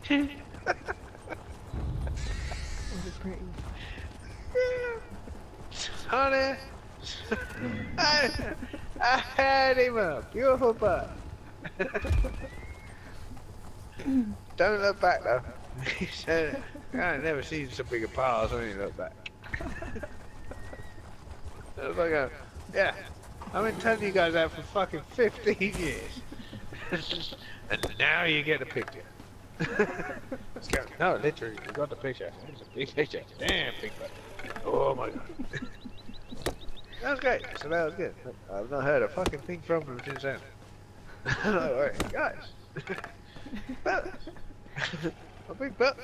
Was it pretty? Honey, I had him a beautiful butt. Don't look back though. He said, I never seen so big a pause when you look back. I was like, yeah, I've been telling you guys that for fucking 15 years. And now you get a picture. Let's go. No, literally, you got the picture. It's a big picture. Damn big butt. Oh my god. That was great. So that was good. I've not heard a fucking thing from them since then. Alright, guys. Butt. A big butt.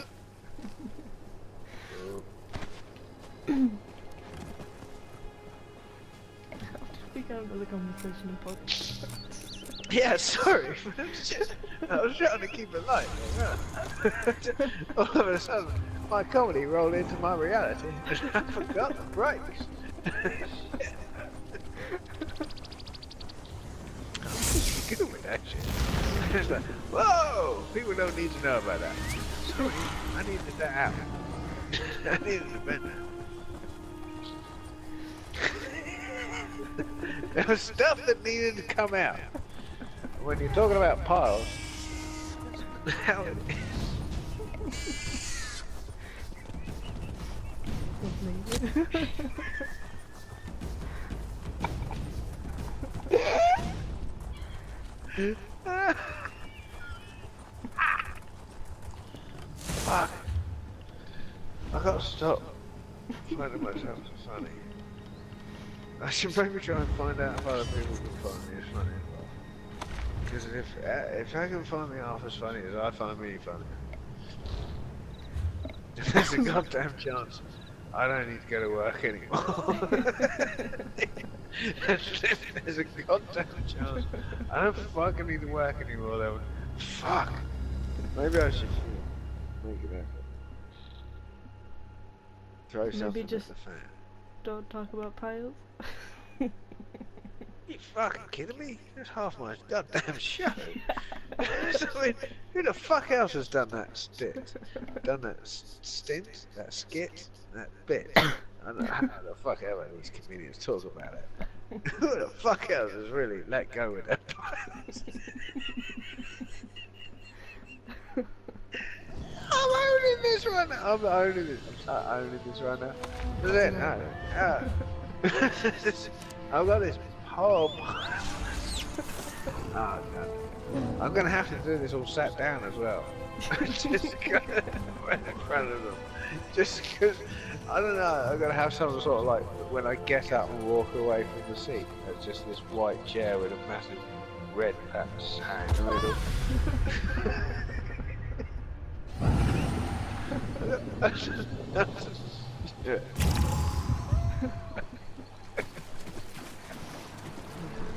We got another conversation in podcast. Yeah, sorry. I was trying to keep it light. All of a sudden, my comedy rolled into my reality, and I forgot the brakes. I'm good with that shit. It's like, whoa! People don't need to know about that. Sorry, I needed that out. I needed to vent that. There was stuff that needed to come out. When you're talking about piles, how it is. Fuck. I gotta stop finding myself so funny. I should maybe try and find out if other people can find me as funny as well. Because if I can find me half as funny as I find me funny, there's a goddamn chance I don't need to go to work anymore. There's a goddamn chance I don't fucking need to work anymore though. Fuck. Maybe I should make an effort. Throw something Maybe just at the fan. don't talk about piles. You fucking kidding me? That's half my goddamn show. I mean, who the fuck else has done that stint? Done that stint? That skit? That bit? I don't know how the fuck ever these comedians talk about it. Who the fuck else has really let go with their pilots? I'm owning this right now. I'm owning this. I'm start owning this right now. That's it. No. I've got this whole. Oh god. I'm gonna have to do this all sat down as well. Just go right in front of them. Just because I don't know. I'm gonna have some sort of like when I get up and walk away from the seat. There's just this white chair with a massive red patch hanging in the middle. Yeah.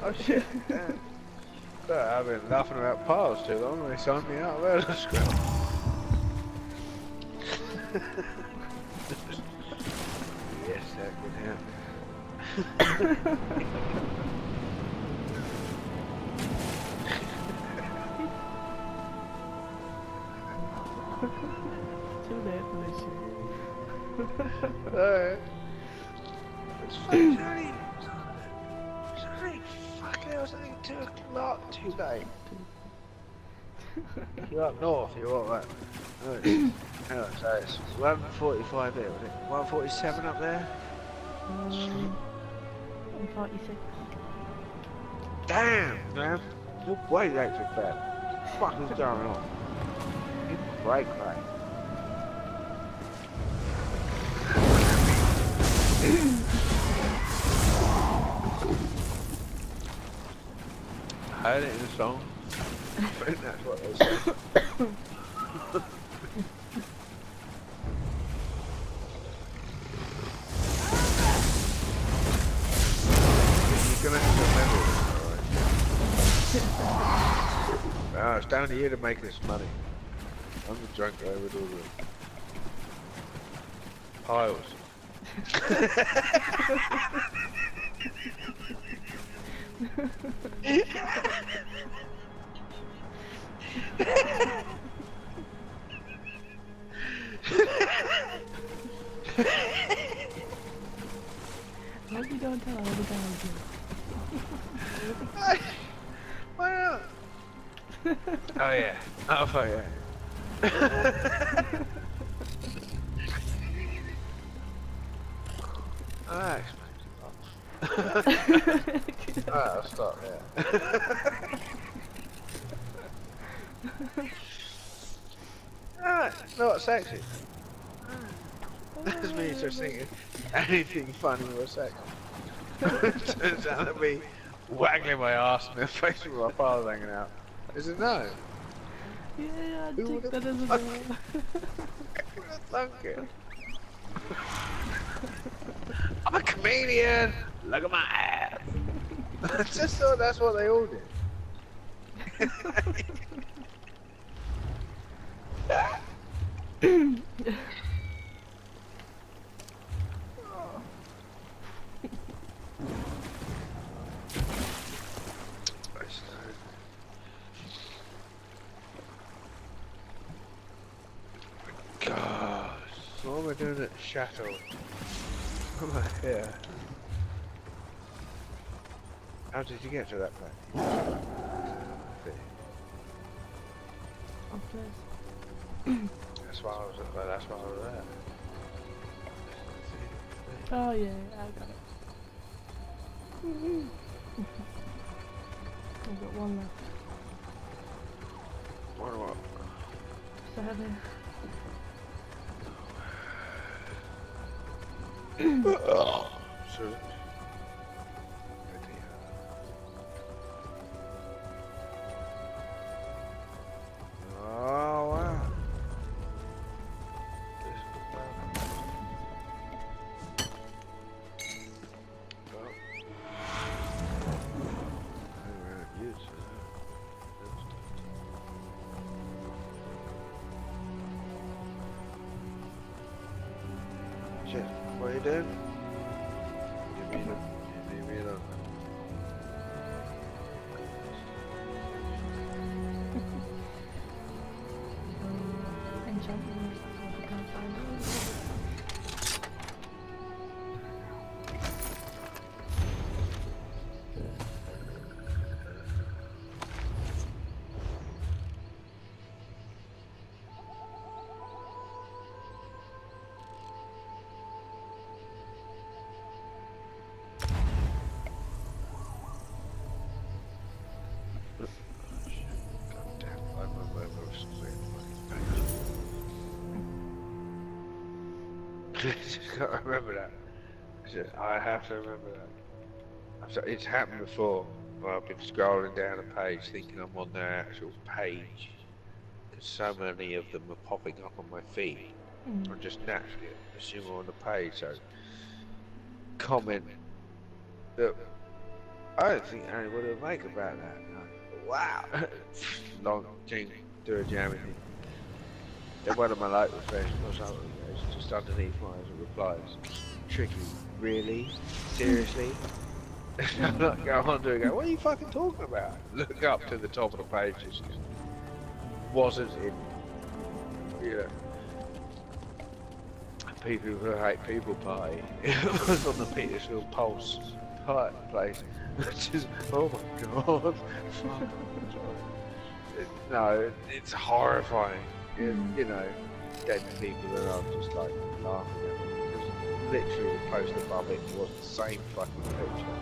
Oh shit! I've been laughing about piles too long. They signed me out of there. Scrap. Yes, that could happen. Too late for this shit. Alright. It's only fucking 2 o'clock too late. You're up north, you're all right. Hang on, so it's 1:45 here, was it? 1:47 up there? 146. Damn, man. You're way late for bed. What the fuck is going on? Give me a break, mate. I heard it in the song. I think that's what they said. You're gonna have to remember this, alright? Ah, it's down to you to make this money. I'm the drunk guy with all the piles. Oh yeah. Oh fuck yeah. Alright. Alright, I'll stop there. Alright, not sexy. That's me just thinking anything funny or sexy. Turns out to be waggling my ass in the face with my father hanging out. Is it no? Yeah, I Who think would've that is a thunk- bit. Who would've thunk it? I'm a comedian! Look at my ass! I just thought that's what they all did. God, what am I doing at the chateau? What am I here? How did you get to that place? Upstairs. That's why I was that's why I was there. Oh yeah, I got it. I've got one left. What? So have it. So, oh wow. Shit, what are you doing? Leave me alone. Enchanted I can't find it. I can't remember that. I have to remember that. It's happened before. Where I've been scrolling down a page thinking I'm on their actual page. Because so many of them are popping up on my feed. I just naturally assume I'm on the page. So comment that I don't think anybody would make about that. Wow. Long thing, do a jamming thing. They're one of my local friends or something. It's just underneath my replies. Tricky. Really? Seriously? I'm not going on to go, what are you fucking talking about? Look up to the top of the page. It just wasn't in, you know, People Who Hate People party. It was on the Petersfield Pulse place. Which is, oh my god. No, it's horrifying. You know, dead people and I'm just like laughing at them. Because literally the post above it was the same fucking picture.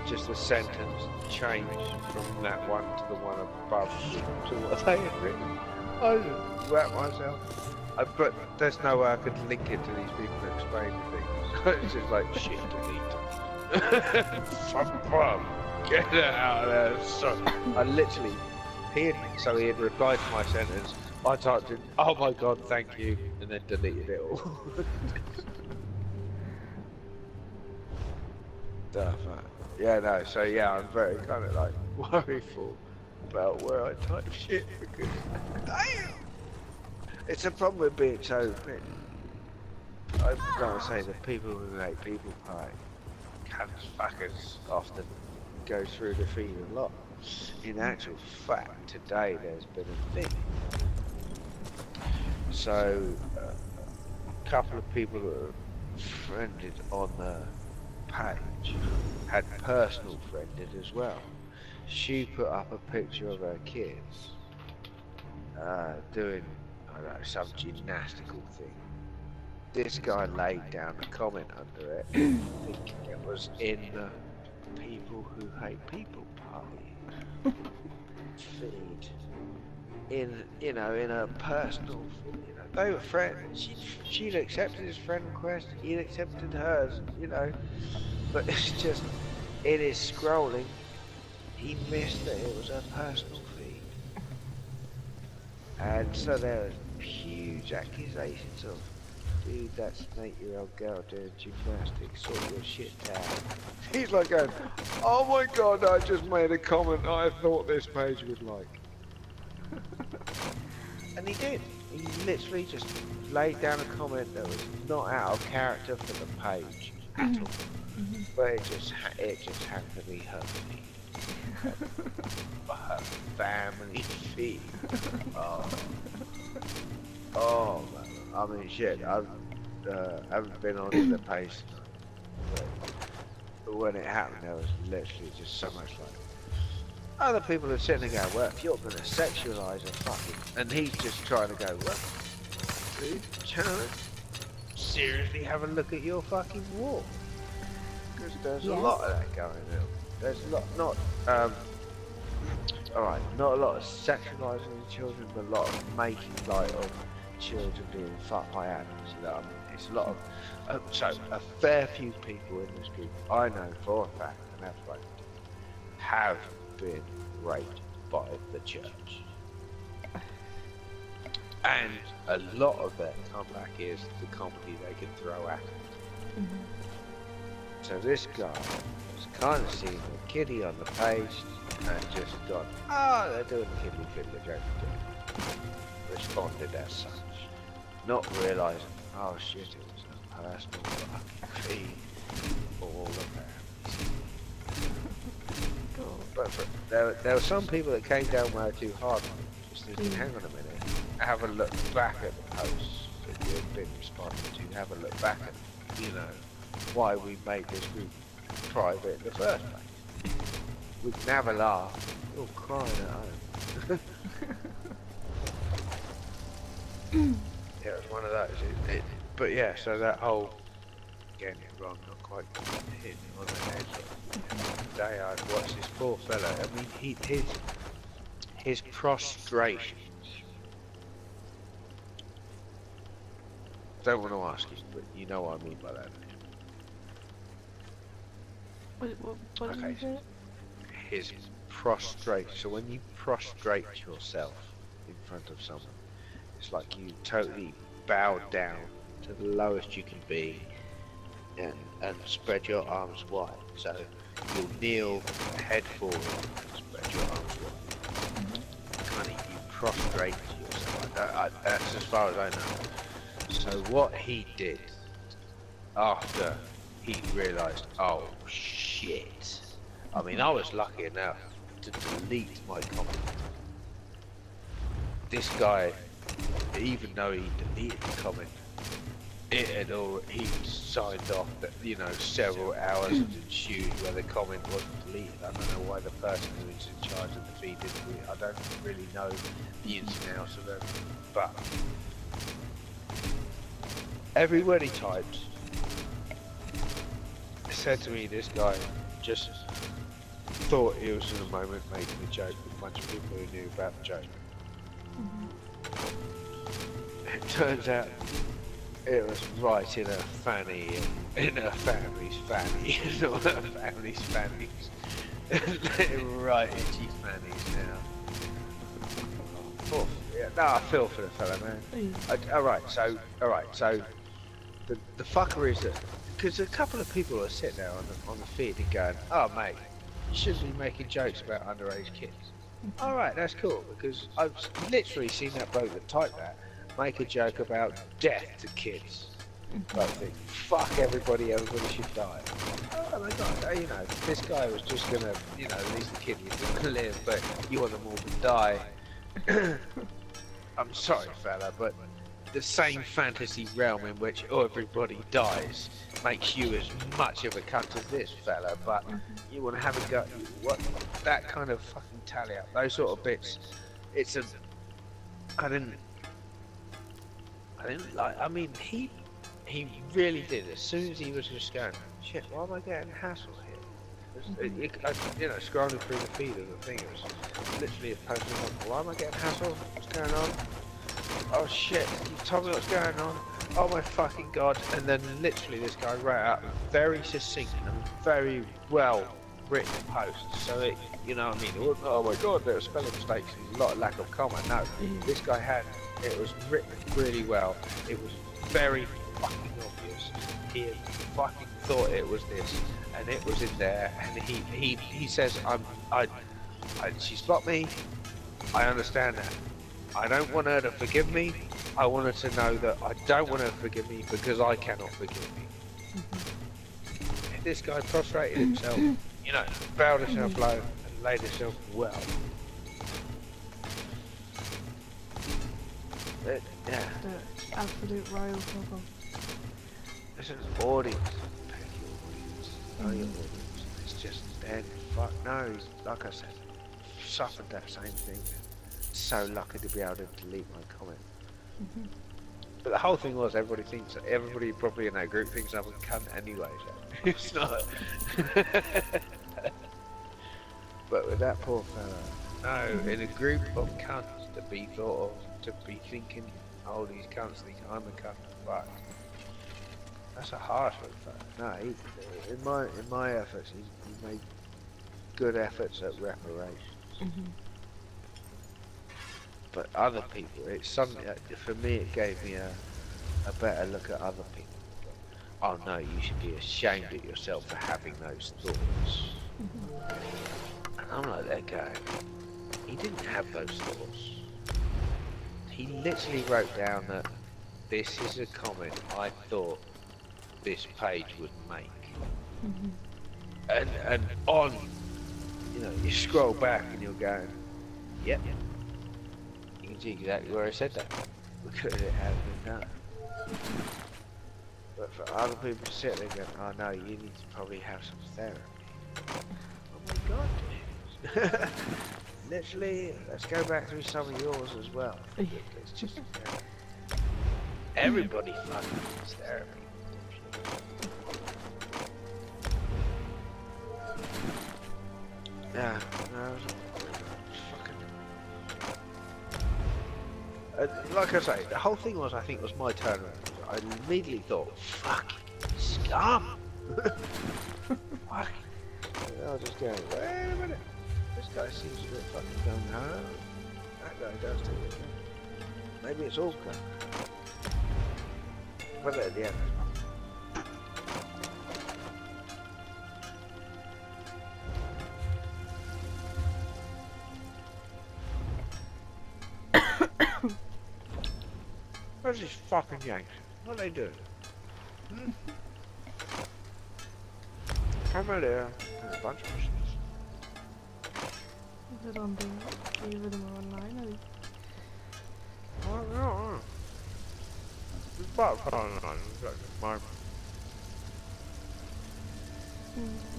Just a sentence changed from that one to the one above to what they had written. I just wrapped myself. But there's no way I could link it to these people and explain the things. It's just like, shit, delete. Fuck, get it out of there. So, I literally, he had replied to my sentence. I typed in, oh my god, thank you, and then deleted it all. Yeah, no, so yeah, I'm very kind of like worryful about where I type shit because, damn! It's a problem with being so big. I'm gonna say the People Who Hate People party fuckers often go through the feed a lot. In actual fact, today there's been a thing. So, a couple of people that are friended on the page had personal friended as well. She put up a picture of her kids doing, I don't know, some gymnastical thing. This guy laid down a comment under it. I think it was in the People Who Hate People party feed. In a personal, they were friends. She'd accepted his friend request, he'd accepted hers, but it's just, in his scrolling, he missed that it was a personal feed. And so there was huge accusations of, dude, that's an 8-year-old girl doing gymnastics, sort your shit out. He's like going, oh my god, I just made a comment I thought this page would like. And he did. He literally just laid down a comment that was not out of character for the page at all. But it just happened to be her feed. Her family feed. Oh man. I mean shit, I haven't been onto the page, but when it happened there was literally just so much like, other people are sitting there going, well, if you're going to sexualise a fucking... And he's just trying to go, well, dude, Chandler, seriously have a look at your fucking wall. Because there's a lot of that going on. There's a lot, alright, not a lot of sexualising children, but a lot of making light of children being fucked by adults. You know what I mean? It's a lot of... so, a fair few people in this group, I know for a fact, and that's right, have been raped by the church, and a lot of their comeback is the comedy they can throw at it. So this guy has kind of seen the kiddie on the page and just gone, they're doing the kiddie fiddler joke, responded as such, not realising, oh shit, it was a personal fucking feed for all of that. But there were some people that came down way too hard. Just thinking, hang on a minute, have a look back at the posts that you've been responding to. Have a look back at, why we made this group private in the first place. We can have a laugh. You're crying at home. Yeah, it was one of those. But yeah, so that whole getting it wrong, not quite hitting it on the head. Day I watched this poor fella. I mean, his prostrations. Don't want to ask you, but you know what I mean by that. What did you say? His prostrate. So when you prostrate yourself in front of someone, it's like you totally bow down to the lowest you can be, and spread your arms wide. So you'll kneel, head forward, and spread your arms wide. Kind of you prostrate yourself. That's as far as I know. So what he did after he realised, oh shit. I mean, I was lucky enough to delete my comment. This guy, even though he deleted the comment, he signed off that, several hours had ensued where the comment wasn't deleted. I don't know why the person who was in charge of the feed didn't do it. I don't really know the ins and outs of it, but every word he typed said to me, this guy just thought he was in a moment making a joke with a bunch of people who knew about the joke. It turns out it was right in her fanny, in her family's fanny, not her family's fannies. Right itchy fannies now. Oh, yeah, no, I feel for the fella, man. Alright, so the fucker is that, because a couple of people are sitting there on the feed and going, oh mate, you shouldn't be making jokes about underage kids. Alright, that's cool, because I've literally seen that bloke that typed that make a joke about death to kids. Like, fuck everybody should die. Oh my god, this guy was just gonna, at least the kid was gonna live, but you want them all to die. I'm sorry fella, but the same fantasy realm in which everybody dies makes you as much of a cunt as this fella, but you want to have a go, that kind of fucking tally up, those sort of bits, I didn't like. I mean, he really did. As soon as he was just going, shit, why am I getting hassled here? You know, scrolling through the feed of the thing, it was literally a post. Why am I getting hassled? What's going on? Oh shit! You told me what's going on. Oh my fucking god! And then literally this guy wrote out a very succinct and very well written post. So it, you know what I mean? It wasn't, oh my god, there were spelling mistakes and a lot of lack of comment. No, this guy had. It was written really well. It was very fucking obvious. He had fucking thought it was this, and it was in there. And he says, she's blocked me. I understand that. I don't want her to forgive me. I want her to know that I don't want her to forgive me because I cannot forgive me. This guy prostrated himself, you know, bowed himself low and laid himself well. Yeah. The absolute royal couple. It's an audience. Pick your audience. Know your audience. It's just then, fuck no. Like I said, suffered that same thing. So lucky to be able to delete my comment. But the whole thing was everybody probably in that group thinks I'm a cunt anyway. So it's not. But with that poor fella, no, in a group of cunts to be thought of, to be thinking, oh these cunts think I'm a cunt, but that's a harsh one. No, in my efforts, he made good efforts at reparations. But other people, it's something for me. It gave me a better look at other people. Oh no, you should be ashamed of yourself for having those thoughts. And I'm like that guy. He didn't have those thoughts. He literally wrote down that this is a comment I thought this page would make. And on, you know, you scroll back and you're going, yep. You can see exactly where I said that. Because it has been done. But for other people to sit there going, oh no, you need to probably have some therapy. Oh my god. Literally, let's go back through some of yours as well. It's just, everybody fucking needs therapy. Yeah, no, like I say, the whole thing was, I think, was my turnaround. I immediately thought, fuck, scum! Fuck. And I was just going, wait a minute. This guy seems a bit fucking gung-ho. That guy does too. Maybe it's all gung. But at the end. Where's these fucking Yanks? What are they doing? Come over there. There's a bunch of machines. Is it on the either of them are online or? I don't know. It's about online. It's like my...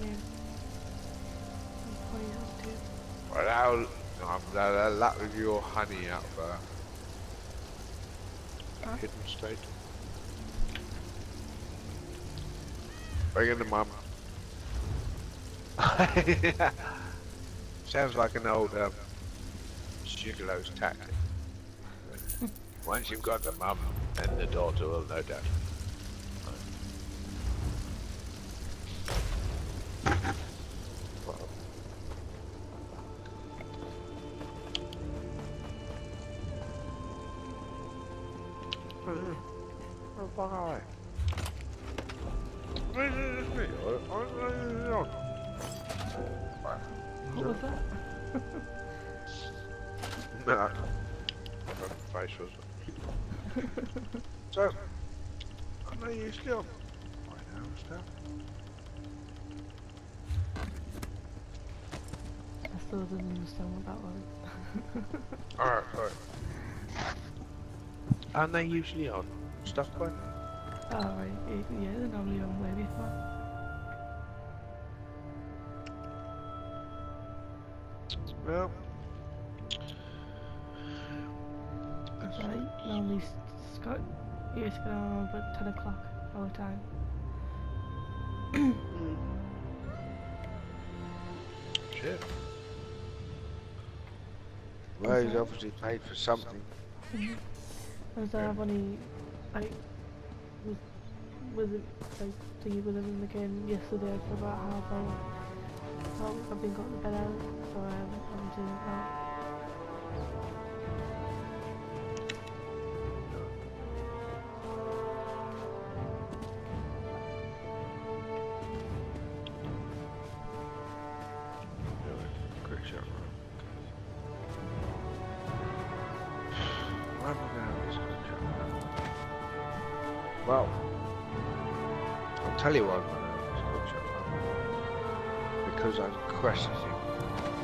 Yeah. Probably have to. Well, that'll that with your honey out there. Huh? Hidden state. Bring in the mum. Sounds like an old gigolo's tactic. Once you've got the mum, then the daughter will no doubt. Oh, fuck away. What was that? No. Face was it? So, I know you still. I know stuff. I still didn't understand what that was. Alright. Aren't they usually on stuff by? Oh right, yeah, they're normally on Lady Farm. Well, Normally Scott used to go on about 10 o'clock all the time. Shit. Well, he's obviously paid for something. As I've only like was it like thinking with him in the game yesterday for about half hour. So I've been got the bed out, so I'm doing it now. Quick shot. Why am I going to have this quick shot? Well, I'll tell you why I'm going to have this quick shot. Because I'm questioning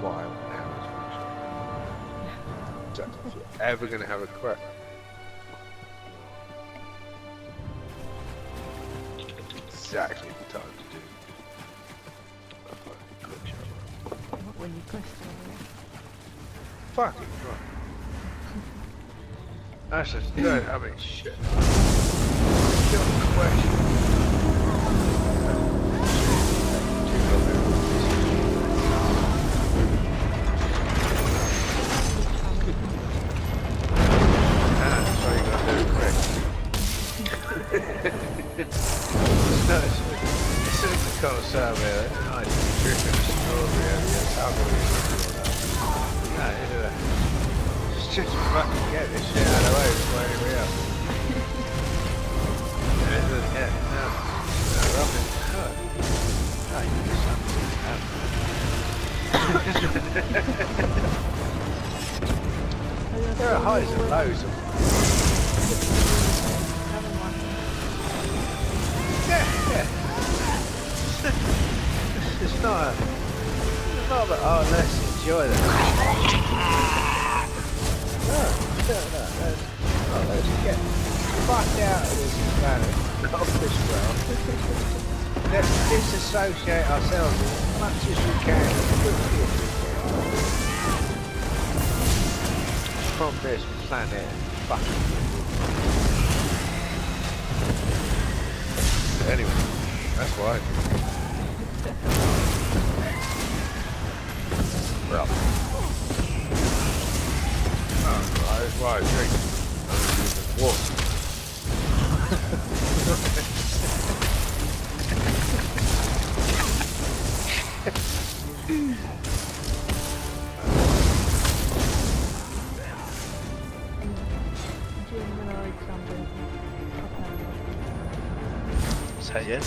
why I'm going to have this quick shot. So, if you're ever going to have a quick, exactly the time to do a fucking quick shot. Not when you question it. Fucking right. That's just good. I mean, shit. Still a question. That's why you gotta do it quick. No, it's a Colosseum here. That's nice. Drinking a strawberry over here. No, you do that. Just fucking get this shit out of the way before anybody else. Yeah, no, Robin, no. No, you do something. There are highs and lows. Yeah. It's not that, oh, let's enjoy that. No, let's get fucked out of this planet, not this world. Let's disassociate ourselves as much as we can, as quickly as we can, from this planet. Anyway, that's why. Well. Why drink? Water. Say yes.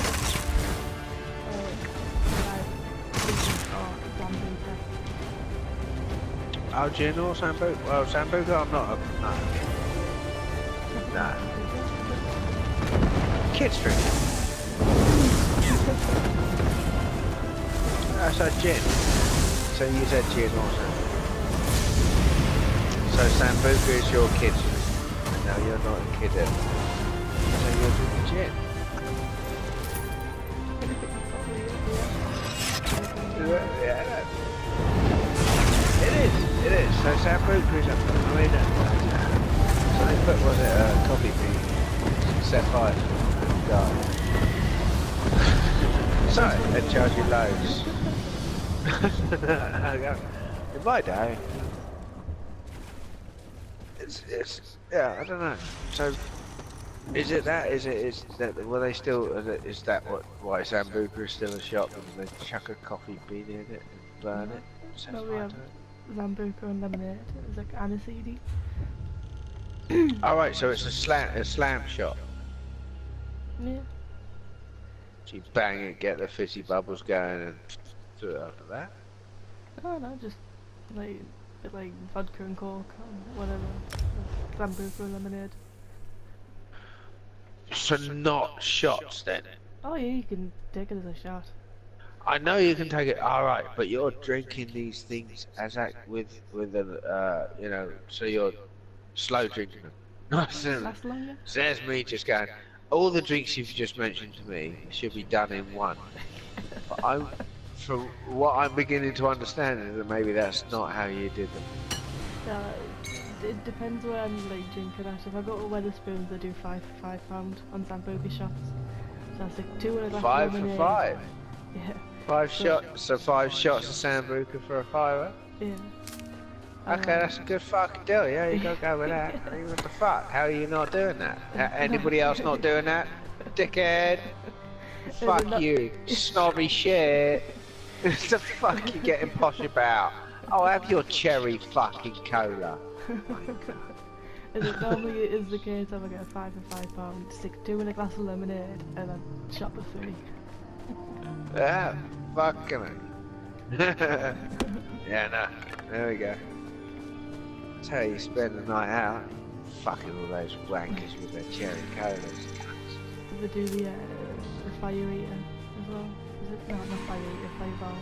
Oh, gin or Sambuca? Well, Sambuca I'm not a... No. Nah. Kids drink. That's a gin. So you said gin also. So Sambuca is your kid's drink. No, you're not a kid then. So you're drinking gin. Yeah. It is. So Sambuca is I mean, so they put, was it, coffee bean, set fire to it, die. So, they charge you loads. In my day, it's, yeah, I don't know. So, is it that, is that, were they still, is that why Sambuca is still a shop and they chuck a coffee bean in it and burn it? Set No, we fire have to it? Sambuca and lemonade. It's like aniseed. Alright, so it's a slam shop. Yeah. So you bang it, get the fizzy bubbles going and do it after that. Oh no, just like bit like vodka and coke and whatever. Sambuca and lemonade. So not shots then? Oh yeah, you can take it as a shot. I know you can take it, alright, but you're drinking these things as with a, you know, so you're slow drinking them. Last longer? So there's me just going, all the drinks you've just mentioned to me should be done in one. But from what I'm beginning to understand is that maybe that's not how you did them. it depends where I'm like drinking at. If I go to Weatherspoons, I do £5 for £5 on Sambuca shots. So that's like 2 in a glass of 5 for lemonade. 5. Yeah. 5 shots. So 5 shots of Sambuca for a fiver. Yeah. Okay, that's a good fucking deal. Yeah, you gotta go with that. I mean, what the fuck? How are you not doing that? Anybody else not doing that? Dickhead. Fuck not- you. Snobby shit. What the fuck you getting posh about? Oh, have your cherry fucking cola. As it normally is the case, I get a 5 for £5, stick 2 in a glass of lemonade, and then shot for 3. Yeah, fucking it. Yeah, no. There we go. That's how you spend the night out. Fucking all those wankers with their cherry colas. They do the fire eater as well. Is it? No, not fire eater, fireball.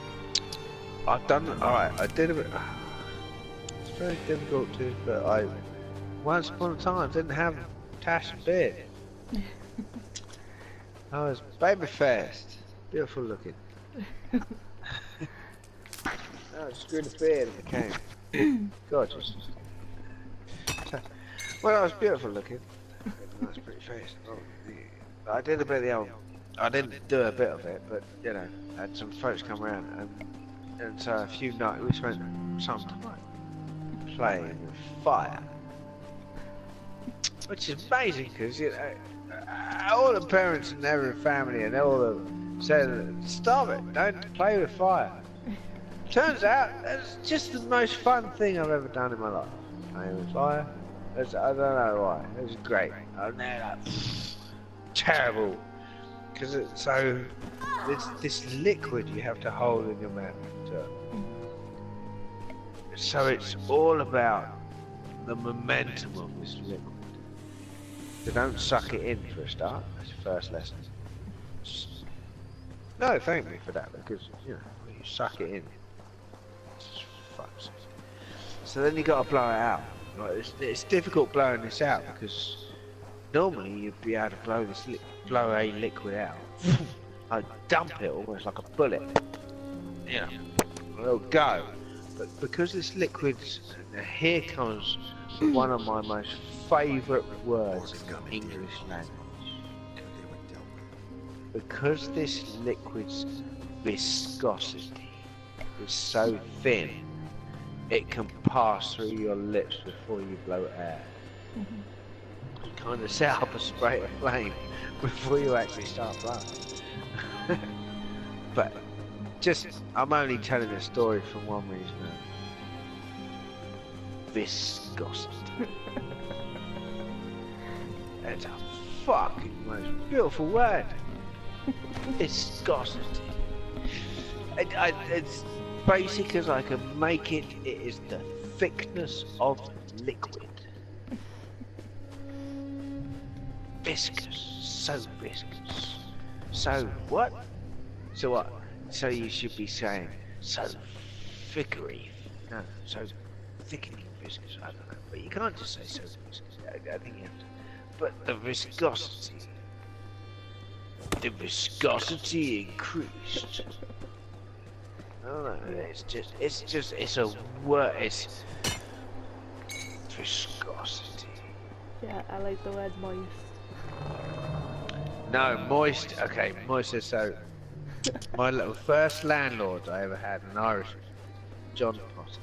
I've done, alright, I did a bit. It's very difficult to, but I once upon a time didn't have tash and beard. I was baby faced, beautiful looking. I screwed the beard and became gorgeous. Well, I was beautiful looking. I was pretty face. I did a bit of the old. I didn't do a bit of it, but you know, had some folks come around and so a few nights we spent some time playing with fire, which is amazing because you know all the parents in every family and all of them said, "Stop it! Don't play with fire." Turns out it's just the most fun thing I've ever done in my life. Playing with fire. I don't know why. It was great. I know terrible because it's so. It's this liquid you have to hold in your mouth. So it's all about the momentum of this liquid. So don't suck it in for a start. That's your first lesson. No, thank me for that because you know you suck it in. It's fuck's sake. So then you got to blow it out. Like it's difficult blowing this out because normally you'd be able to blow a liquid out. I dump it almost like a bullet. Yeah, it'll go. But because this liquid's, here comes one of my most favourite words in the English language. Because this liquid's viscosity is so thin, it can pass through your lips before you blow air. You kind of set up a spray of flame before you actually start blowing. But I'm only telling a story for one reason. Viscosity. It's a fucking most beautiful word. Viscosity. It's basic as I can make it. It is the thickness of liquid. Viscous. So viscous. So what? So what? So you should be saying so thickery. No, so thickening viscous. I don't know. But you can't just say so viscous. I think you have to. But the viscosity. The viscosity increased. I don't know. It's a word. It's viscosity. Yeah, I like the word moist. No, moist. Okay, moist is so. My little first landlord I ever had, an Irishman, John Potter.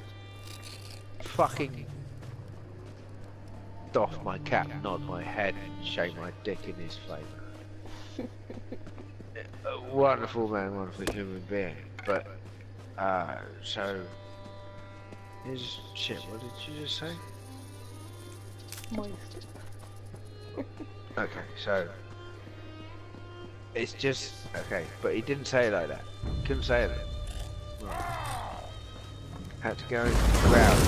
Fucking doff my cap, nod my head, and shake my dick in his favour. A wonderful man, wonderful human being. But so his shit. What did you just say? Moist. Okay, so it's just okay, but he didn't say it like that. He couldn't say it. Right. Had to go into the crowd.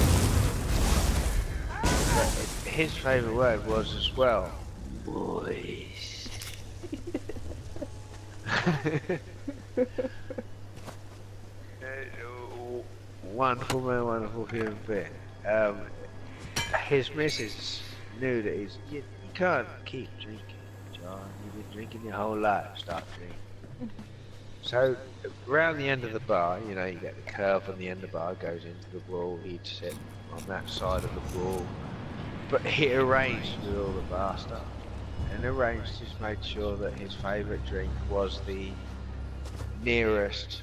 But his favourite word was as well. Moist. Wonderful man, wonderful human being. His missus knew that you can't keep drinking, John. You've been drinking your whole life. Stop drinking. So around the end of the bar, you know, you get the curve on the end of the bar, goes into the wall. He'd sit on that side of the wall, But he arranged with all the bar staff, and arranged just made sure that his favourite drink was the nearest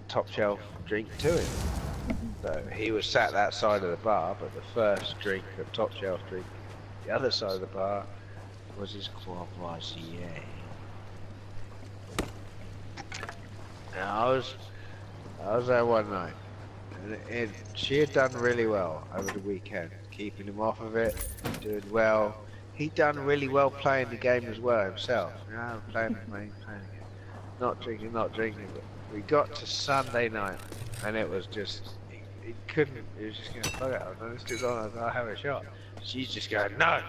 top shelf drink to him. So he was sat that side of the bar, but the first drink, the top shelf drink, the other side of the bar was his Courvoisier. Now I was there one night, and she had done really well over the weekend, keeping him off of it, doing well. He'd done really well playing the game as well himself. You know, playing the game, playing the game. Not drinking, but we got to Sunday night, and it was just, he couldn't, he was just going to bug out. It's too long, I'll have a shot. She's just going, no,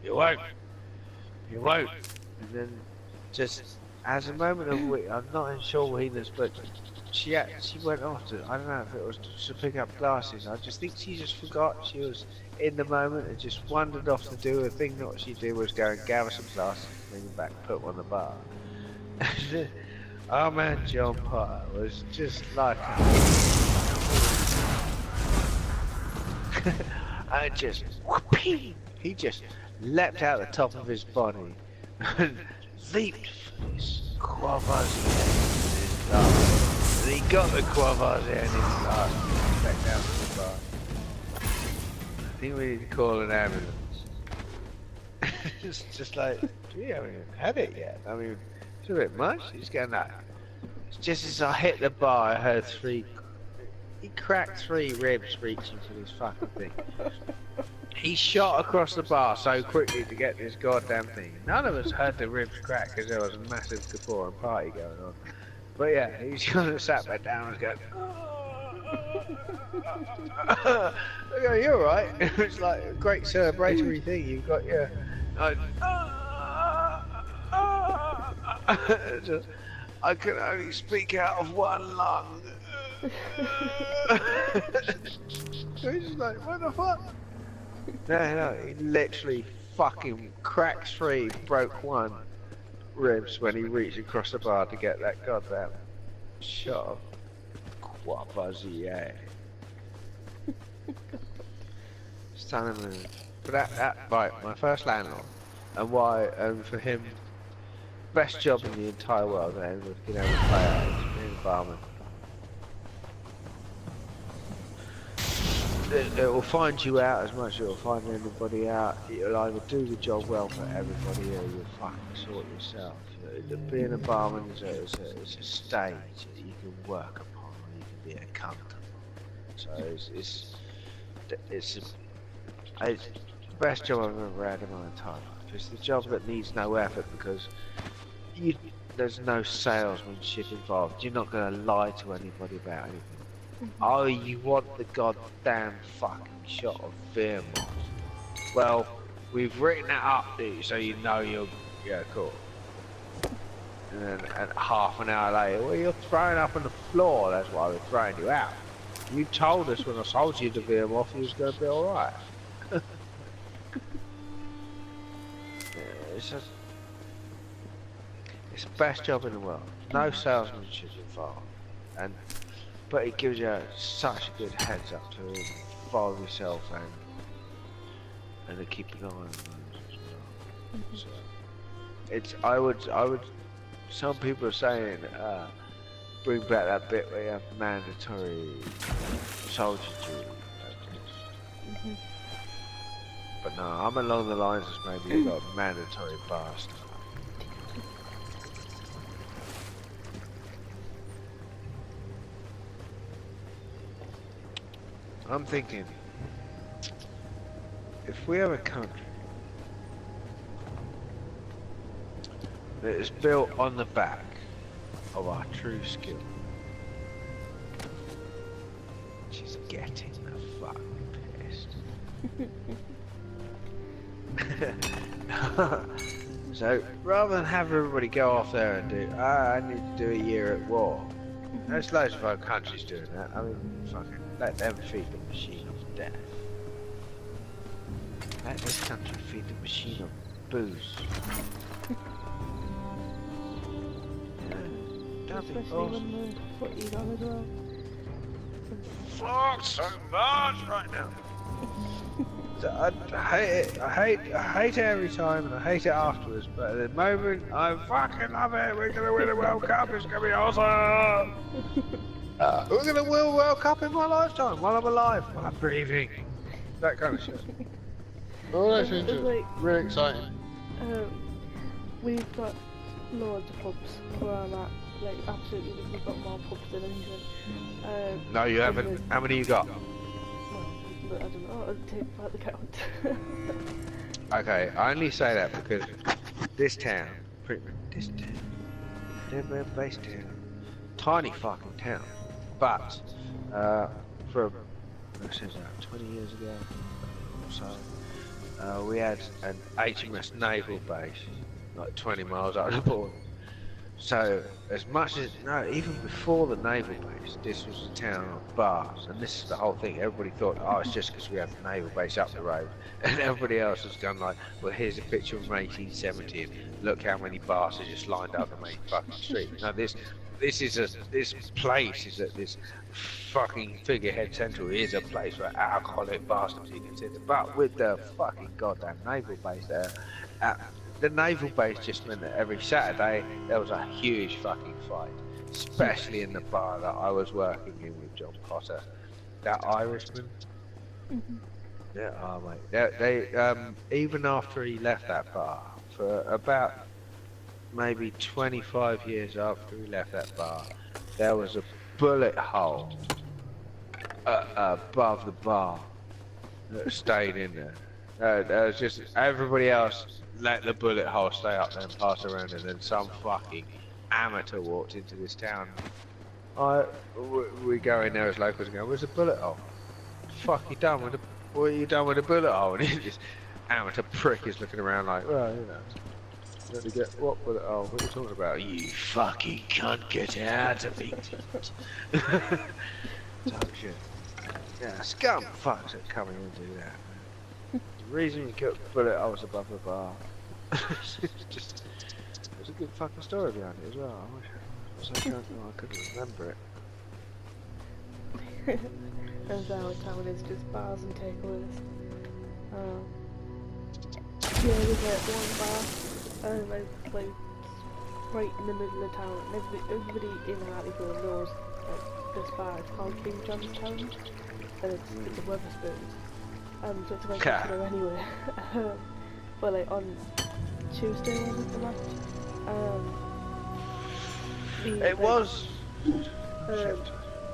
you won't. And then, just as a moment of wit, I'm not sure weakness, but she went off to, I don't know if it was to pick up glasses. I just think she just forgot she was in the moment and just wandered off to do a thing that what she did was go and gather some glasses, bring them back, put them on the bar. Our man John Potter was just like I just whoopee, he just leapt out the top of his body and leaped for his Courvoisier in his glass. And he got the Courvoisier in his glass and back down to the bar. I think we need to call an ambulance. It's just like, we haven't even had it yet. I mean, it's a bit much. He's going, no. Just as I hit the bar, I heard he cracked 3 ribs reaching for this fucking thing. He shot across the bar so quickly to get this goddamn thing. None of us heard the ribs crack because there was a massive guffaw and party going on. But yeah, he's kind of sat back down and going, I go, you alright? It was like a great celebratory thing. You've got your... I can only speak out of one lung. So he's just like, what the fuck? No, he literally fucking cracked 3, broke 1 ribs when he reached across the bar to get that goddamn shot of Courvoisier. Stunning move. But that right, my first landlord, and for him, best job in the entire world that anyone could ever play out is being a barman. It will find you out as much as it will find anybody out. It'll either do the job well for everybody or you'll fucking sort yourself. Being a barman is a stage that you can work upon, or you can be a cunt. So it's the best job I've ever had in my entire life. It's the job that needs no effort because there's no salesmanship involved. You're not going to lie to anybody about anything. Oh, you want the goddamn fucking shot of Veermont? Well, we've written that up, so you know you're... Yeah, cool. And then half an hour later, well, you're throwing up on the floor, that's why we're throwing you out. You told us when I sold you the Veermont you was going to be alright. Yeah, it's the best job in the world. No salesmanship involved. But it gives you such a good heads up to involve yourself and to keep an eye on those as well. So I would. Some people are saying bring back that bit where you have mandatory soldier duty. But no, I'm along the lines of maybe you've got mandatory bar stuff. I'm thinking, if we have a country that is built on the back of our true skill, she's getting the fuck pissed. So, rather than have everybody go off there and do, I need to do a year at war, there's loads of other countries doing that. I mean, fucking let them feed the machine of death. Let this country feed the machine of booze. Especially when the footy's on as well. Fuck so much right now. I hate it. I hate it every time, and I hate it afterwards. But at the moment, I fucking love it. We're gonna win a World Cup. It's gonna be awesome. We're gonna win a World Cup in my lifetime while I'm alive, while I'm breathing. That kind of shit. Oh, that's interesting. Really exciting. We've got loads of pubs where I'm at. Like, absolutely, we've got more pubs than anything. No, you haven't. How many you got? Well, I don't know. I'll take about the count. Okay, I only say that because this town, Dead-based town, tiny fucking town, but from 20 years ago or so, we had an HMS naval base like 20 miles out of the border. So as much as even before the naval base, this was a town of bars, and this is the whole thing. Everybody thought, oh, it's just because we have the naval base up the road, and everybody else has gone like, well, here's a picture from 1870, and look how many bars are just lined up the main fucking street. No, this place is at this fucking figurehead central is a place where alcoholic bastards you consider, but with the fucking goddamn naval base there. The naval base just meant that every Saturday there was a huge fucking fight, especially in the bar that I was working in with John Potter, that Irishman. Yeah, oh mate, they even after he left that bar, for about maybe 25 years after he left that bar, there was a bullet hole above the bar that stayed in there. There was just everybody else let the bullet hole stay up there and pass around, and then some fucking amateur walked into this town. We go in there as locals and go, where's the bullet hole? Fuck you done with the, what are you done with the bullet hole? And this amateur prick is looking around like, well, you know, let me get, what bullet hole? What are you talking about? You fucking cunt, get out of it. Type shit. Yeah, scum fucks that come in and do that. The reason we got bullet holes above the bar. There's a good fucking story behind it as well. I couldn't remember it. As our town is just bars and takeaways. Yeah, there's like one bar, like right in the middle of town, and everybody in Hartlepool knows like this bar. It's called King John's Town, and it's a Wetherspoons. So it's very popular anyway. But like on Tuesday was it the match? It was.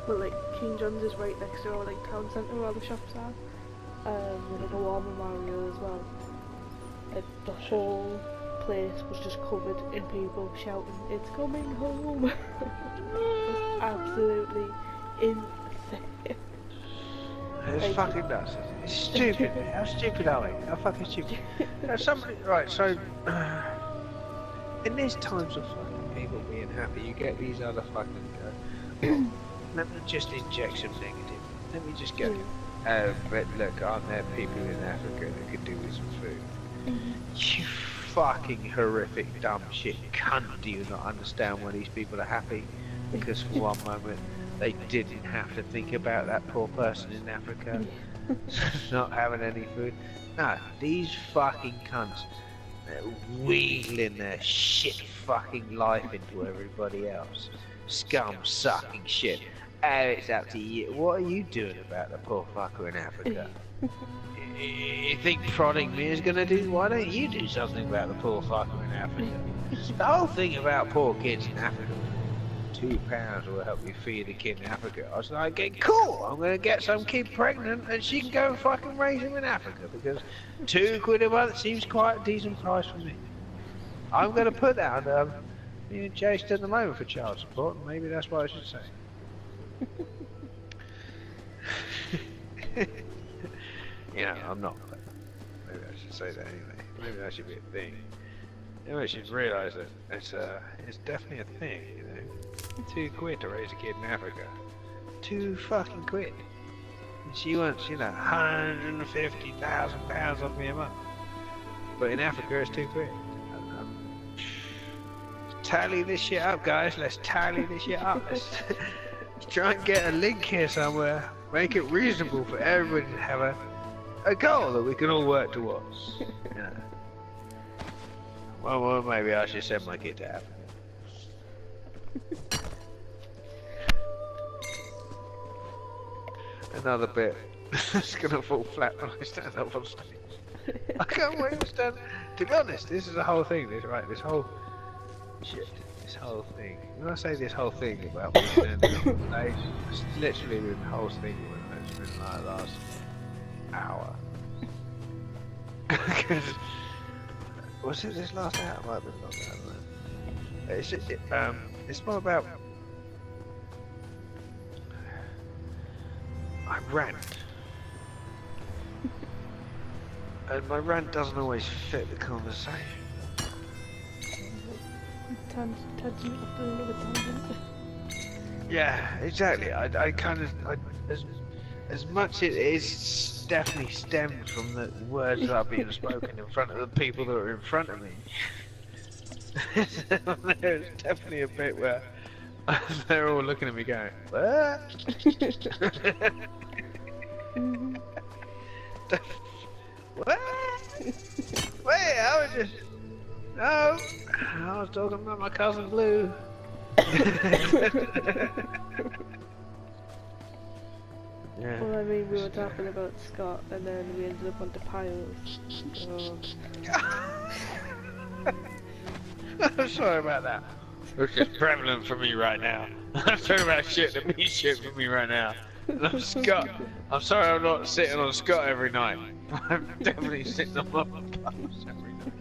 But like King John's is right next door, like town centre where all the shops are. With like a war memorial as well. Like the whole place was just covered in people shouting, "It's coming home!" It was absolutely insane. It's like, fucking nuts. It's stupid. How stupid are we? How fucking stupid? Somebody, right, so in these times of fucking people being happy, you get these other fucking go, let me just inject some negative. Let me just go. But look, aren't there people in Africa that could do with some food? You fucking horrific dumb shit cunt, do you not understand why these people are happy? Because for one moment they didn't have to think about that poor person in Africa not having any food. No, these fucking cunts, they're wheedling their shit fucking life into everybody else. Scum sucking shit. Oh, it's up to you. What are you doing about the poor fucker in Africa? You think prodding me is gonna do? Why don't you do something about the poor fucker in Africa? The whole thing about poor kids in Africa, £2 will help you feed a kid in Africa. I was like, okay, cool, I'm gonna get some kid pregnant and she can go and fucking raise him in Africa, because £2 a month seems quite a decent price for me. I'm gonna put that on being chased at the moment for child support, and maybe that's what I should say. You know, I'm not, but maybe I should say that anyway. Maybe that should be a thing. Everyone should realise that it's definitely a thing, you know. £2 to raise a kid in Africa. £2 fucking quid. And she wants, you know, £150,000 off me a month. But in Africa it's £2. Tally this shit up, guys. Let's tally this shit up. Let's try and get a link here somewhere. Make it reasonable for everybody to have a a goal that we can all work towards. You know. Well, maybe I should send my kid to Africa. Another bit. It's gonna fall flat when I stand up on stage. I can't wait to stand. To be honest, this is the whole thing. This whole shit. This whole thing. When I say this whole thing about me standing on stage, it's literally been the whole thing. It's been like the last hour. Because was it this last hour? It might have been longer than that. It's more about I rant. And my rant doesn't always fit the conversation. Yeah, exactly. I kind of, as much it is definitely stemmed from the words that are being spoken in front of the people that are in front of me. There's definitely a bit where they're all looking at me going, what? What? Wait, I was just... No, I was talking about my cousin Blue. Yeah. Well, I mean, we were talking about Scott, and then we ended up onto piles. So... I'm sorry about that. It's just prevalent for me right now. I'm talking about shit that means shit for me right now. And I'm Scott. I'm sorry I'm not sitting on Scott every night. I'm definitely sitting on my piles every night.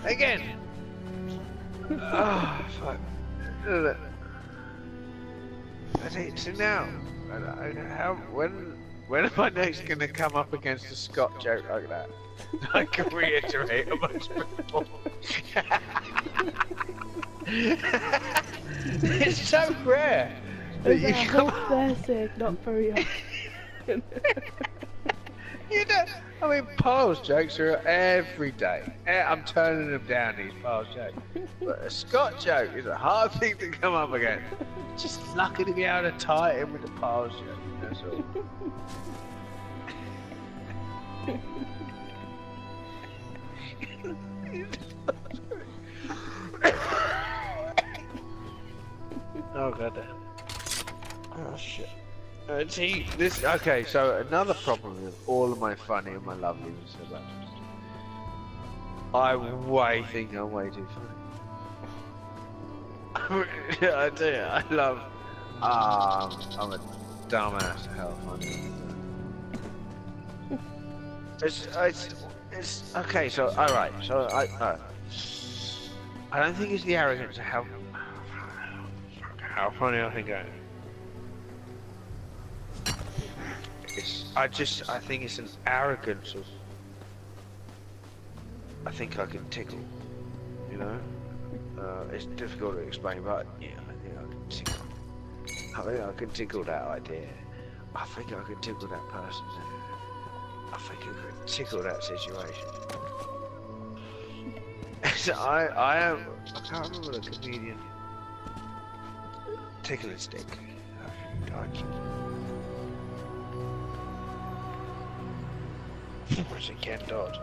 Again. Oh fuck. So now, when am I next gonna come up against a Scott joke like that? I can reiterate amongst people. It's so rare. That you I hope they're sick, not very often. You know, I mean, Piles jokes are every day. I'm turning them down, these Piles jokes. But a Scott joke is a hard thing to come up against. Just lucky to be able to tie it in with the Piles joke, that's all. Oh goddamn. Oh shit. See, this, okay, so another problem with all of my funny and my loveliness about I think I'm way too funny. I tell you, I love, I'm a dumbass, how funny. It's, okay, so, alright, so I don't think it's the arrogance of how funny I think I am. I think it's an arrogance of, I think I can tickle, you know? It's difficult to explain, but yeah, I think I can tickle. I think I can tickle that idea. I think I can tickle that person. I think I can tickle that situation. So I can't remember the comedian. Tickling stick. Was it Ken Dodd?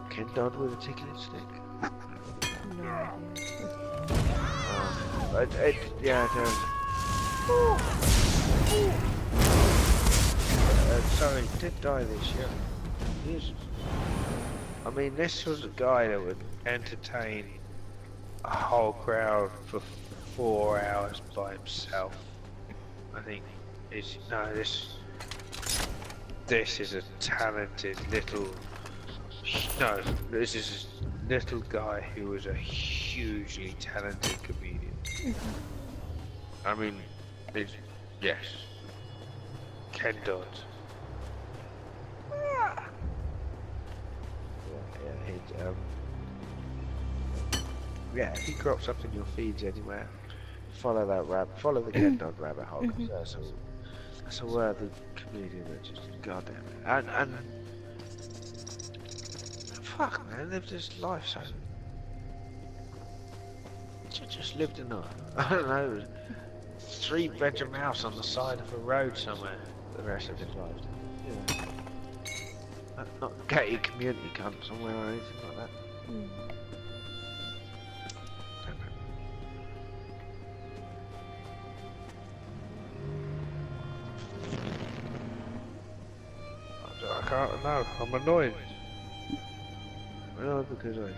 Ken Dodd with a tickling stick? No idea. Yeah, it does. Sorry, he did die this year. I mean, this was a guy that would entertain a whole crowd for 4 hours by himself. I think this is a talented little. No, this is a little guy who was a hugely talented comedian. I mean, yes, Ken Dodd. Yeah, he crops up in your feeds anywhere. Follow that follow the Ken Dodd rabbit hole. That's a worthy comedian that just goddamn it. And fuck man, lived his life so just lived in a I don't know 3-bedroom house on the side of a road somewhere the rest of his life. Yeah. Not gated community cunt somewhere or anything like that. I can't know. I'm annoyed. No, because I'm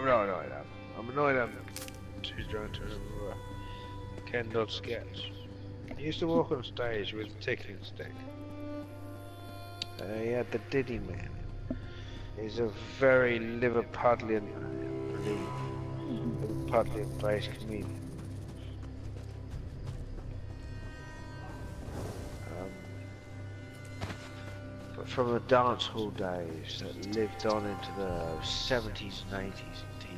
not annoyed. I'm annoyed. She's trying to remember Ken Dodd sketch. He used to walk on stage with a tickling stick. He had the Diddy Man. He's a very Liverpudlian, Liverpudlian-based comedian. But from the dance hall days that lived on into the 70s and 80s in TV.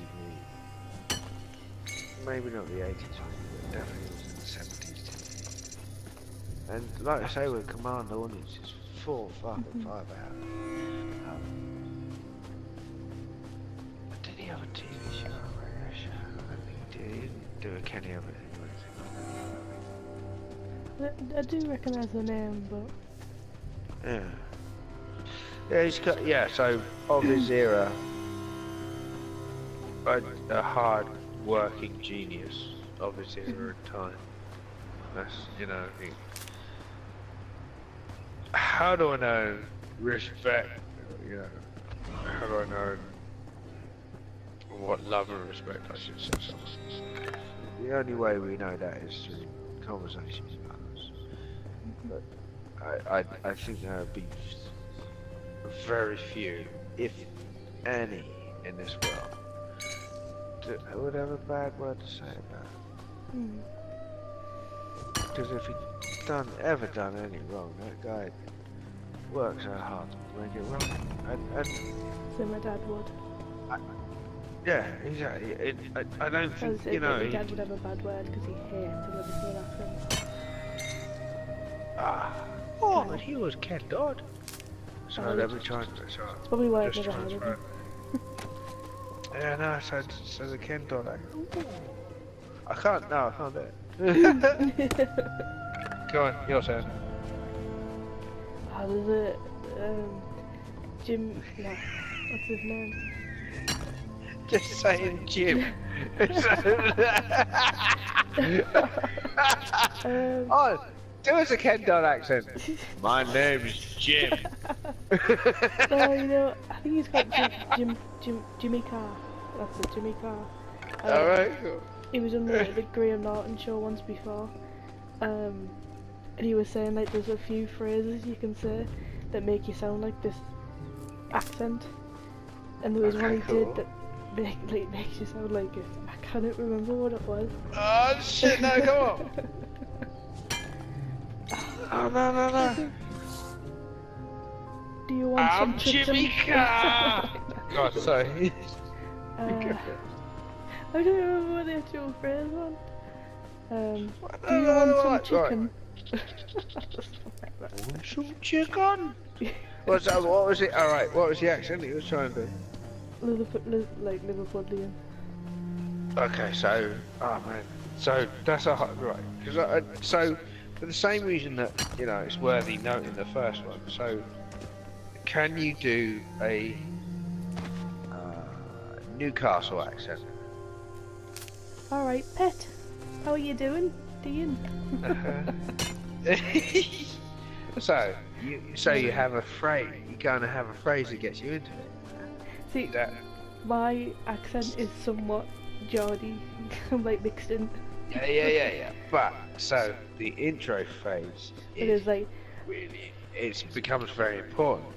Maybe not the 80s, but definitely was in the 70s. And like I say, with Command audiences, 4 fucking 5 hours. Did he have a TV show or a radio show? I don't think he did. He didn't do a Kenny Everett or anything like that. I do recognise the name, but... Yeah. Yeah, he's got, yeah, so of his era, a hard working genius of his era at time. That's, you know, how do I know respect, you know, how do I know what love and respect I should say? The only way we know that is through conversations with others. But I think there would be very few, if any, in this world that would have a bad word to say about it. Because if he'd ever done any wrong, that guy works so hard to make it right. And so my dad would. Yeah, exactly. I don't think, you know... My dad would have a bad word because he hates a Liverpool accent. Oh, but he was Ken Dodd. So let me try and... It's probably why I've never heard of him. Yeah, no, so the Ken Dodd accent. I can't do it. Go on, your turn. There's a... Jim... No, what's his name? Just saying Jim. Oh, do us a Ken Dodd accent. My name's Jim. No, you know, I think he's got Jimmy Carr. That's it, Jimmy Carr. Alright, cool. He was on the Graham Norton show once before. And he was saying like there's a few phrases you can say that make you sound like this accent. And there was one he did that makes you sound like it. I can't remember what it was. Oh shit, no, come on. Oh no. Do you want some chips? Jimmy Carr! God, sorry. I don't remember what the actual phrase was. Do you want some chicken? Want some chicken? What was it? Alright, what was the accent he was trying to do? Liverpudlian. Okay, so, oh man, so that's a hard, right, because so, for the same reason that, you know, it's worthy noting the first one, so, can you do a Newcastle accent? Alright, pet, how are you doing? So, you have a phrase, you're going to have a phrase that gets you into it. See, my accent is somewhat Geordie, like mixed in. Yeah. But so the intro phase is like really, it becomes very important.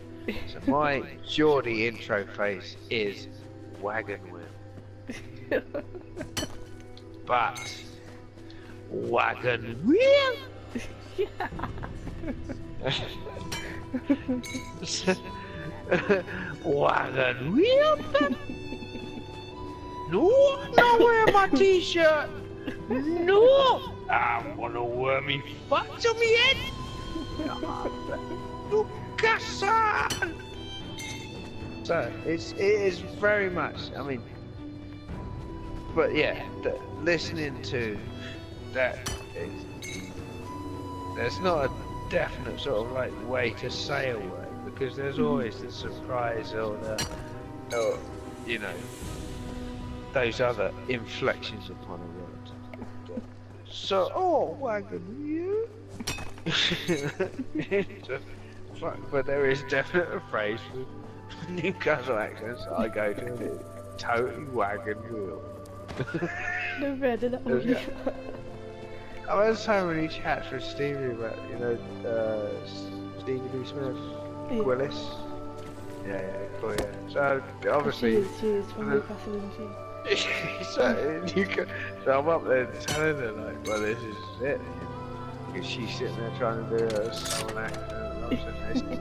So my Geordie intro phase is wagon wheel. But wagon wheel. Wagon wheel. No, not wear my t-shirt. No. I wanna wormy fuck to me head. Lucas-san! So it is very much. I mean, but yeah, listening to that, there's not a definite sort of like way to say a word because there's always the surprise or or you know, those other inflections upon a word. So, oh, wagon you. But there is definitely a phrase for Newcastle accents I go to and it's totally wagon wheel. Never read it. I've had so many chats with Stevie about, you know, Stevie Lee Smith, Yeah. Willis. Yeah, cool, yeah. So, obviously... She is from Newcastle, isn't she? so I'm up there telling her, like, well, this is it. Because she's sitting there trying to do a southern accent and loves it.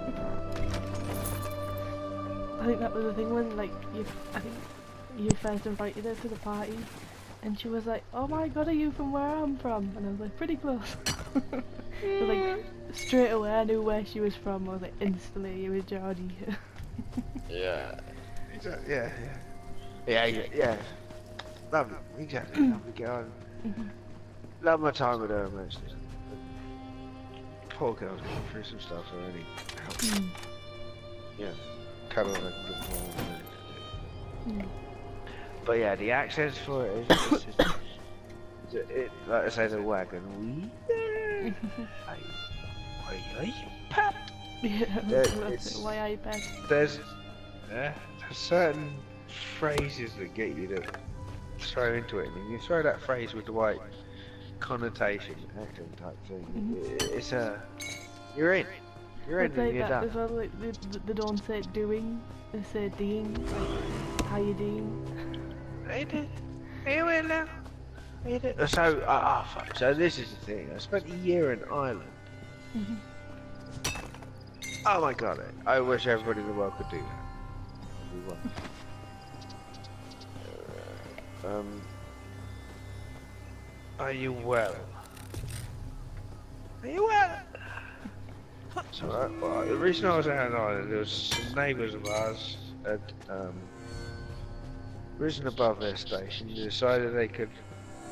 I think that was the thing when, like, I think you first invited her to the party, and she was like, "Oh my god, are you from where I'm from?" And I was like, "Pretty close." So, like, straight away I knew where she was from. I was like, instantly, it was Geordie. Yeah. Yeah. Lovely, exactly. Lovely girl. Love my time with her, mostly. Poor girl's going through some stuff, so any help. Yeah. Cuddle her, get more. But yeah, the accents for it is like I say, the wagon. Why I bet. There's certain phrases that get you to throw into it, and you throw that phrase with the right connotation, accent type thing. It's you're in. You're in, and you're done. As well, like, they don't say doing, they say deing, like, how you doing? They did. Here we now. So, fuck. So this is the thing. I spent a year in Ireland. Oh my god, I wish everybody in the world could do that. Are you well? Are you well? So, well, the reason I was out in Ireland, there was some neighbours of ours had risen above their station and decided they could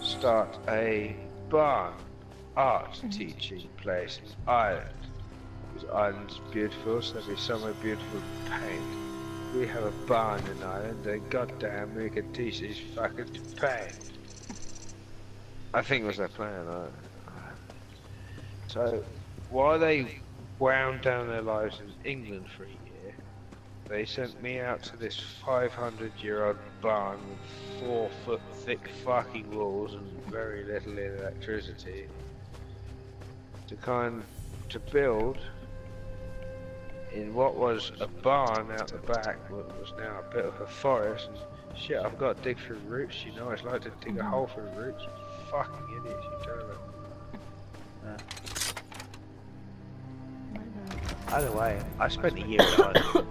start a barn art teaching place in Ireland. Because Ireland's beautiful, so there'll be somewhere beautiful to paint. We have a barn in Ireland, and goddamn, we can teach these fuckers to paint. I think it was their plan. So, while they wound down their lives in England for a year, they sent me out to this 500-year-old barn with 4-foot thick fucking walls and very little electricity to build in what was a barn out the back, what was now a bit of a forest. And shit, I've got to dig through roots, you know, it's like to dig a hole through roots. You fucking idiots, you terrible. Either way, I spent a year in Ireland.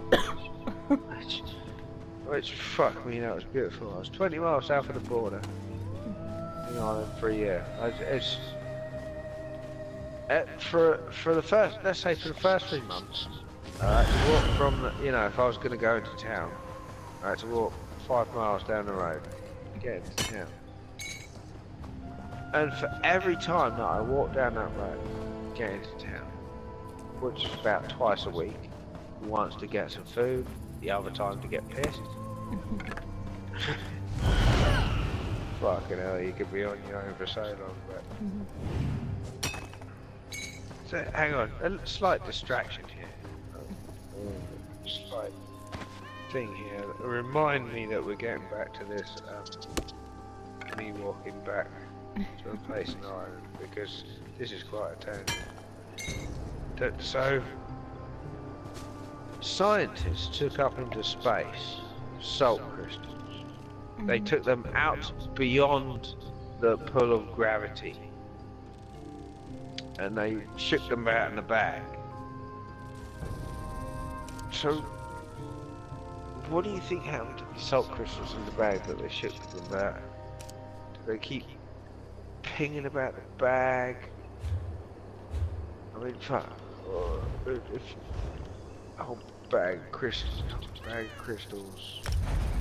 Which, fuck me, that was beautiful. I was 20 miles south of the border in Ireland for a year. For the first, let's say for the first 3 months, to walk from, you know, if I was going to go into town, I had to walk 5 miles down the road to get into town. And for every time that I walked down that road to get into town, which is about twice a week, once to get some food, the other time to get pissed. Fucking hell, you could be on your own for so long, but... So, hang on, a slight distraction here. Slight thing here. Remind me that we're getting back to this, me walking back to a place in Ireland, because this is quite a tangent. So, scientists took up into space salt crystals. They took them out beyond the pull of gravity, and they shook them out in the bag. So, what do you think happened to the salt crystals in the bag that they shook them out? Do they keep pinging about the bag. I mean, fuck. If a whole bag of crystals,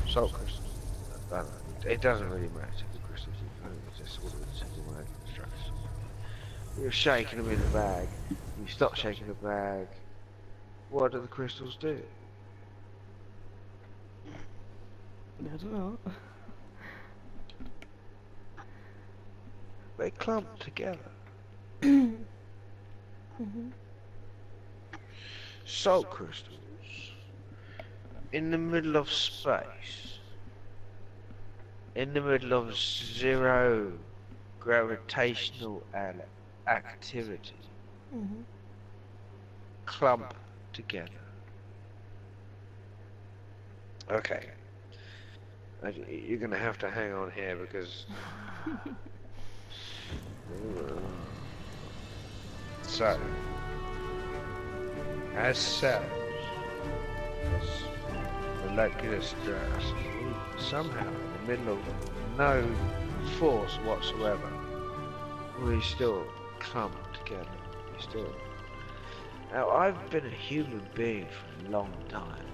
salt crystals. I don't know. It doesn't really matter. The crystals, it's just all the simple bag instructions. You're shaking them in the bag. You stop shaking the bag. What do the crystals do? I don't know. They clump together. Salt crystals in the middle of space, in the middle of zero gravitational activity, clump together. Okay. You're gonna have to hang on here because so as cells, as molecular stress, somehow in the middle of no force whatsoever, we still clump together. We still. Now I've been a human being for a long time.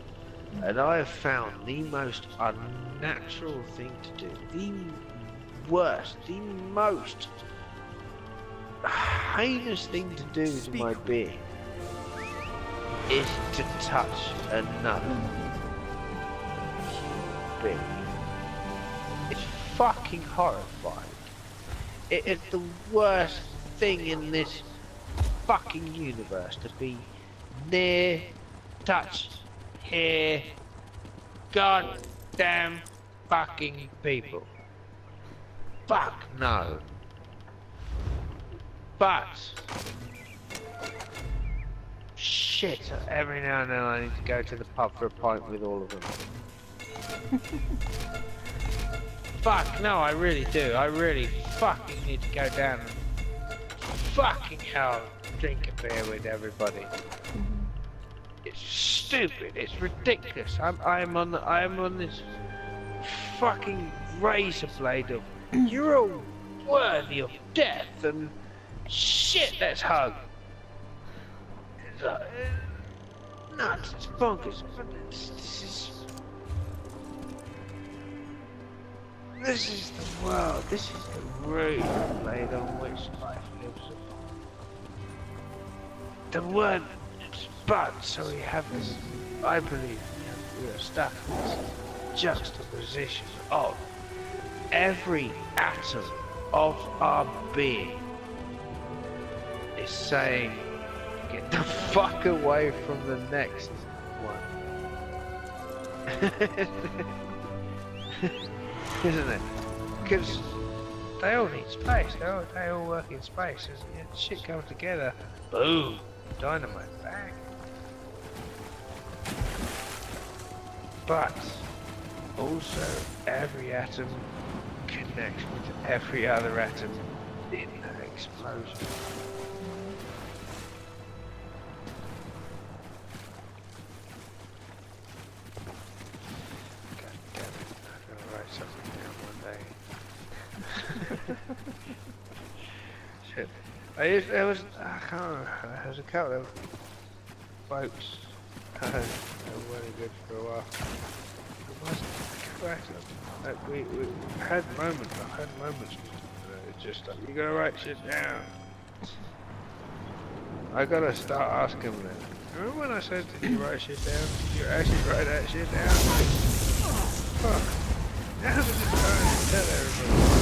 And I have found the most unnatural thing to do, the worst, the most heinous thing to do to my being is to touch another human being. It's fucking horrifying. It is the worst thing in this fucking universe to be near, touch, here, goddamn fucking people. Fuck no. But shit, every now and then I need to go to the pub for a pint with all of them. Fuck no, I really do. I really fucking need to go down and fucking hell drink a beer with everybody. It's stupid. It's ridiculous. I am on this fucking razor blade of you're all worthy of death and shit. Let's hug. It's, nuts. It's bonkers. But this is the world. This is the razor blade on which life lives. The word. But, so we have this, I believe, we are stuck in this juxtaposition of every atom of our being is saying, get the fuck away from the next one. Isn't it? Because they all need space, they all work in space, and shit comes together, boom, dynamite bang. But also every atom connects with every other atom in that explosion. God damn it, I'm gonna write something down one day. Shit. I can't remember, there was a couple of folks they were really good for a while. It wasn't correct. Like we had moments. It's just like, you gotta write shit down. I gotta start asking them. Remember when I said that you write shit down? Did you actually write that shit down? Fuck. Now I'm just trying to tell everybody.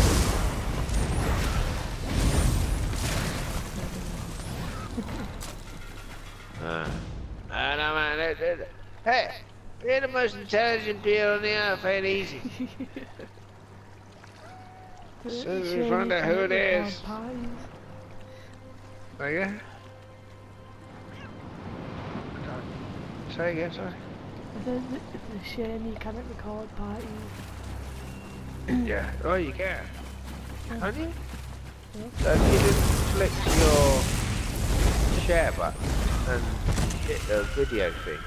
I know, man. Hey, being the most intelligent deal on the earth ain't easy. As soon as we find out who it is. Again? Say again, sorry. I said it's a shame you can't record parties. Yeah, oh you can. Can't you? Yeah. So if you just flick your share button and hit the video thing,